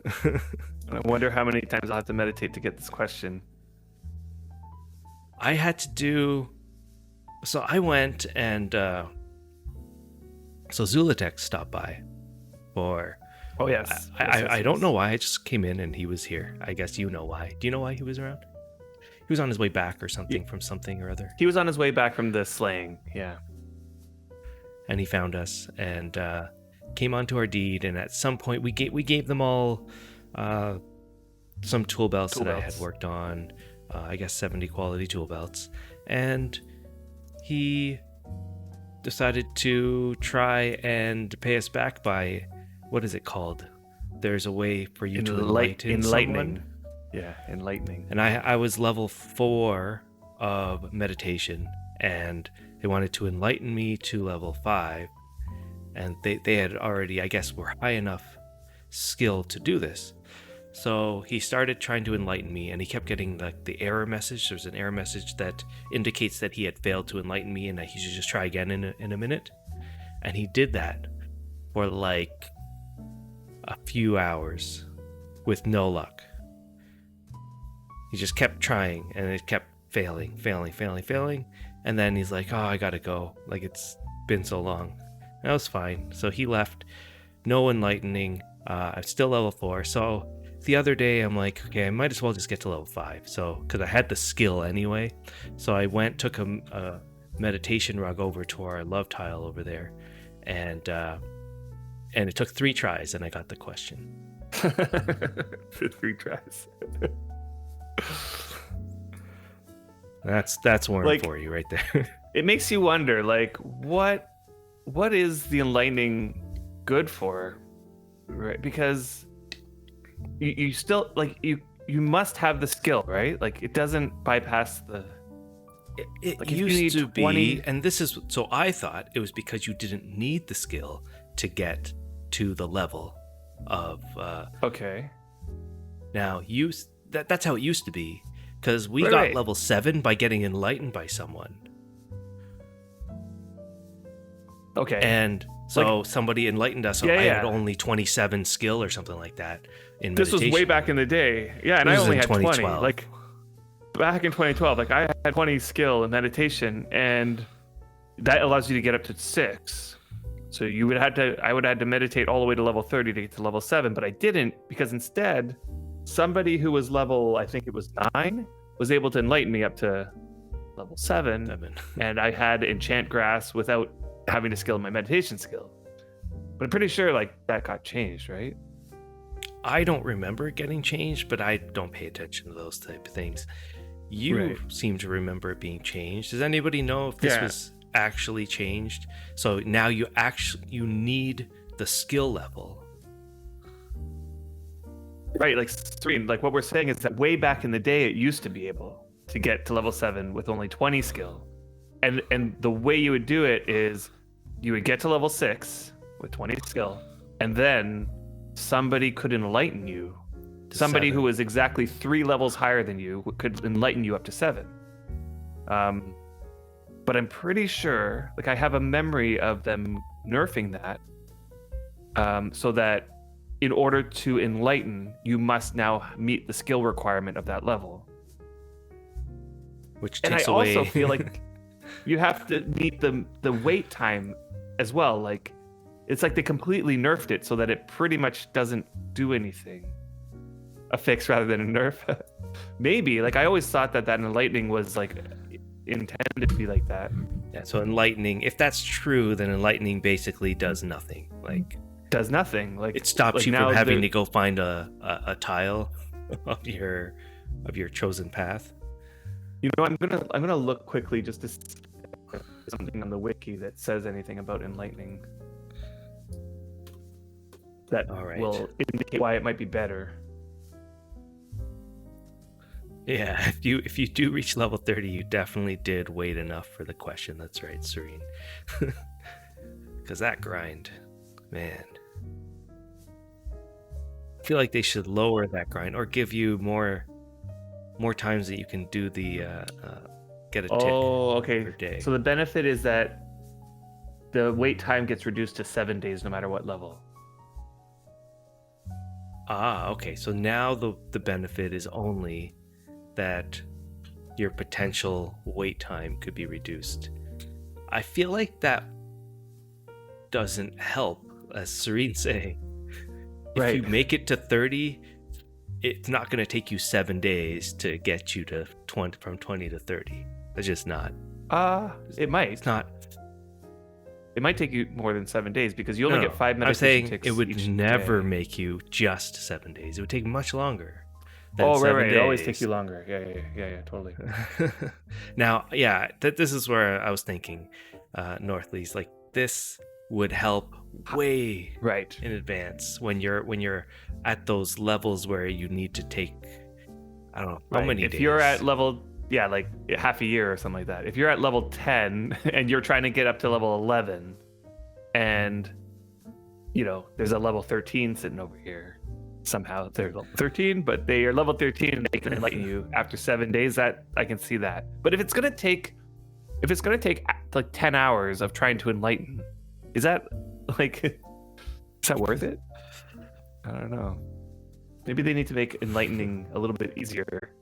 I wonder how many times I'll have to meditate to get this question. I had to do. So I went and so Zulatek stopped by for. Oh yes. I don't know why. I just came in and he was here. I guess you know why. Do you know why he was around? He was on his way back or something from something or other. He was on his way back from the slaying. Yeah. And he found us and came onto our deed. And at some point, we gave them all some tool belts that I had worked on. I guess 70 quality tool belts. And he decided to try and pay us back by, what is it called? There's a way for you to enlighten someone. Yeah, enlightening. And I was level 4 of meditation, and they wanted to enlighten me to level 5. And they had already, I guess, were high enough skill to do this. So he started trying to enlighten me, and he kept getting the error message. There's an error message that indicates that he had failed to enlighten me and that he should just try again in a minute. And he did that for like a few hours with no luck. He just kept trying, and it kept failing. And then he's like, oh, I gotta go. Like, it's been so long. And that was fine. So he left. No enlightening. I'm still level 4. So the other day, I'm like, okay, I might as well just get to level 5. So, because I had the skill anyway. So I took a meditation rug over to our love tile over there. And it took 3 tries, and I got the question. 3 tries. That's one for you right there. It makes you wonder, like, what is the enlightening good for, right? Because you still, like, you must have the skill, right? Like, it doesn't bypass the. It like, used to be, and this is so. I thought it was because you didn't need the skill to get to the level of. Okay. Now that's how it used to be, because we got level 7 by getting enlightened by someone. Okay. And so somebody enlightened us. So I had only 27 skill or something like that in meditation. This was way back in the day. Yeah, and I only had 20. Like, back in 2012, like, I had 20 skill in meditation, and that allows you to get up to 6. So I would have had to meditate all the way to level 30 to get to level 7, but I didn't, because instead somebody who was level, I think it was 9, was able to enlighten me up to level 7. And I had enchant grass without having to skill my meditation skill. But I'm pretty sure, like, that got changed, right? I don't remember it getting changed, but I don't pay attention to those type of things. You seem to remember it being changed. Does anybody know if this was actually changed? So now you need the skill level. Right, like, Serene, like, what we're saying is that way back in the day, it used to be able to get to level 7 with only 20 skill. And the way you would do it is you would get to level 6 with 20 skill, and then somebody could enlighten you. Somebody who was exactly 3 levels higher than you could enlighten you up to 7. But I'm pretty sure, like, I have a memory of them nerfing that, so that in order to enlighten, you must now meet the skill requirement of that level. Which takes away. And I also feel like you have to meet the wait time as well. Like, it's like they completely nerfed it so that it pretty much doesn't do anything. A fix rather than a nerf. Maybe. Like, I always thought that enlightening was, like, intended to be like that. Yeah, so enlightening, if that's true, then enlightening basically does nothing. Like, does nothing. Like, it stops you from having to go find a tile of your chosen path. You know, I'm gonna look quickly just to see something on the wiki that says anything about enlightening. That will indicate why it might be better. Yeah, if you do reach level 30, you definitely did wait enough for the question. That's right, Serene. Because that grind, man. I feel like they should lower that grind or give you more times that you can do the get a tick. Oh, okay. Per day. So the benefit is that the wait time gets reduced to 7 days no matter what level. Okay. So now the benefit is only that your potential wait time could be reduced. I feel like that doesn't help, as Serene's saying. If you make it to 30, it's not going to take you 7 days to get you to 20, from 20 to 30. It's just not. It might. It's not. It might take you more than 7 days because you only get 5 meditation I'm saying ticks it would each never day. make you just 7 days. It would take much longer. Oh, right. Days. It always takes you longer. Yeah, totally. Now, yeah, this is where I was thinking, Northleys, like this would help way in advance when you're at those levels where you need to take, I don't know, how many days. If you're at level, like half a year or something like that. If you're at level 10 and you're trying to get up to level 11 and, there's a level 13 sitting over here. Somehow they're level 13, but they are level 13 and they can enlighten you after 7 days. That I can see that. But if it's gonna take like 10 hours of trying to enlighten, is that worth it? I don't know. Maybe they need to make enlightening a little bit easier.